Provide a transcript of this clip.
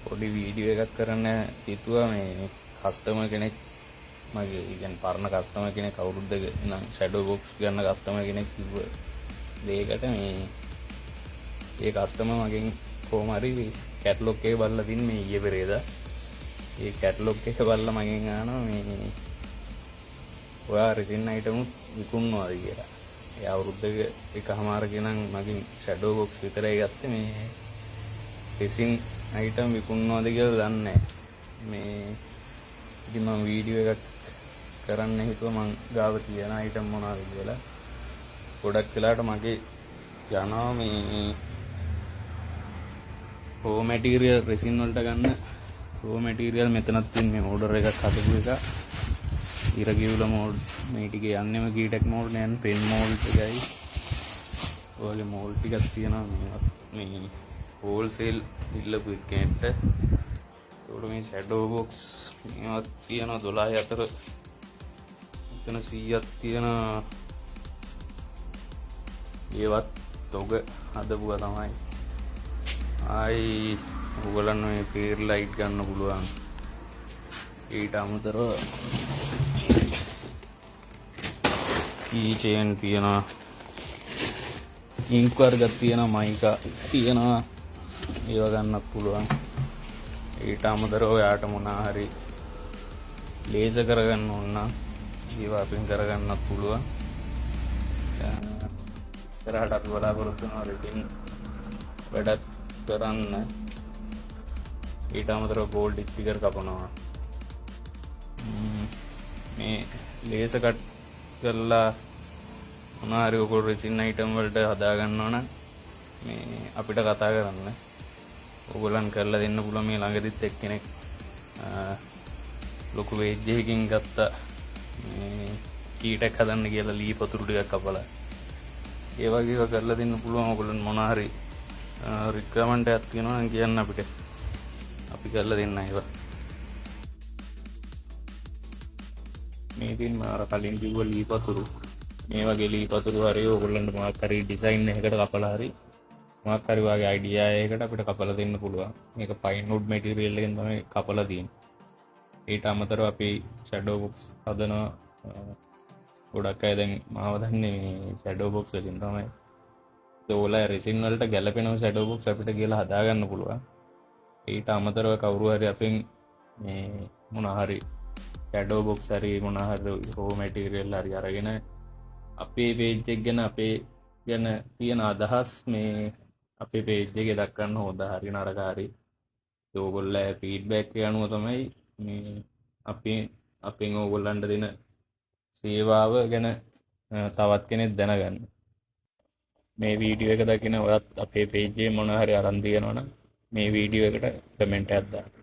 පොඩි වීඩියෝ එකක් කරන්න හිතුවා. මේ කස්ටමර් කෙනෙක් මගේ කියන්නේ පරණ කස්ටමර් කෙනෙක් අවුරුද්දක ඉඳන් ෂැඩෝ බොක්ස් ගන්න කස්ටමර් කෙනෙක් කිව්ව දෙයකට ඒ කස්ටමර් මගෙන් කොහොම හරි කැටලොග් එක බලලා තින් මේ ඊයේ පෙරේදා ඒ කැටලොග් එක බලලා මගෙන් අහනවා මේ ඔයා රෙසින් අයිටම් විකුණනවාද කියලා. ඒ අවුරුද්දක එකමාරක ඉඳන් මගෙන් ෂැඩෝ බොක්ස් විතරයි ගත්තේ. මේ රෙසින් අයිටම් විකුණනවාද කියලා දන්නේ නැහැ. මේ ඉතින් මම වීඩියෝ එකක් කරන්න හිතුවා මං ගාව තියෙන අයිටම් මොනවද කියලා. ගොඩක් වෙලාවට මගේ යනවා මේ රෝ මැටීරියල් රෙසින් වලට ගන්න රෝ මැටීරියල් මෙතනත් තියෙන මේ ඕඩර් එකක් හදපු එක. ඉරගිවුල මෝල්ඩ් මේ ටිකේ යන්නෙම කීටෙක් මෝල්ඩ් නෑන් පෙන් මෝල්ඩ් එකයි. ඔයගේ මෝල්ඩ් ටිකක් තියෙනවා මේ හෝල්සේල් ඉල්ලපු එකකට. ඒකට මේ ෂැඩෝ බොක්ස් මේවත් තියෙනවා 12 අතර. එතන 100ක් තියෙනවා. ඒවත් තොග හදපුවා තමයි. ආයි ඔයගොල්ලන් මේ ෆේර් ලයිට් ගන්න පුළුවන්. ඊට අමතරව කී චේන් තියෙනවා. ඉන්ක් වර්ගයක් තියෙනවා. මයිකා තියෙනවා. ඒව ගන්නත් පුළුවන්. ඊට අමතරව ඔයාට මොනවා හරි ලේසර් කරගන්න ඕන නම් ඒව අපෙන් කරගන්නත් පුළුවන්. ඉස්සරහට අපි බලාපොරොත්තු වෙනවා රෙසින් වැඩක් කරන්න. ඊට අමතරව ගෝල්ඩ් ස්ටිකර් කපනවා. මේ ලේසර් කට් කරලා මොනවා හරි ඔයගොල්ලෝ රෙසින් අයිටම් වලට හදා ගන්නවා නම් මේ අපිට කතා කරන්න. ඔයගොල්ලන් කරලා දෙන්න පුළුවන්. මේ ළඟදිත් එක්කෙනෙක් ලොකු වේජ් එකකින් ගත්ත මේ කීටක් හදන්න කියලා ලී පතුරු ටිකක් කපලා. ඒ වගේ ඒවා කරලා දෙන්න පුළුවන්. ඔයගොල්ලන් මොනවා හරි රික්වයර්මන්ට් එකක් තියෙනවා නම් කියන්න අපිට. අපි කරලා දෙන්න ඒවා. මේ ඉතින් මාර කලින් කිව්ව ලී පතුරු මේ වගේ ලී පතුරු හරි ඔයගොල්ලන්ට මොකක් හරි ඩිසයින් එකකට කපලා හරි මොකක් හරි වගේ අයිඩියා එකකට අපිට කපලා දෙන්න පුළුවන්. මේක පයින් වුඩ් මැටීරියල් එකෙන් තමයි කපලා තියෙන්නේ. ඊට අමතරව අපි ෂැඩෝ බොක්ස් හදනවා. ගොඩක් අය දැන් මාව දන්නේ මේ ෂැඩෝ බොක්ස් වලින් තමයි. ඒගොල්ලෝ රෙසින් වලට ගැලපෙන ෂැඩෝ බොක්ස් අපිට කියලා හදා ගන්න පුළුවන්. ඊට අමතරව කවුරු හරි අපෙන් මේ මොනවා හරි ෂැඩෝ බොක්ස් හරි මොනවා හරි රෝ මැටීරියල් හරි අරගෙන අපේ පේජ් එක ගැන අපේ ගැන තියෙන අදහස් මේ අපේ පේජ් එකේ දක්වන්න හොඳ හරි නරක හරි ඕගොල්ලෝ ෆීඩ්බැක් එක අනුව තමයි මේ අපෙන් ඕගොල්ලන්ට දෙන සේවාව ගැන තවත් කෙනෙක් දැනගන්න. මේ වීඩියෝ එක දකින ඔයත් අපේ පේජ් එකේ මොනවා හරි අරන් තියෙනවනම් මේ වීඩියෝ එකට කමෙන්ට් එකක් දාන්න.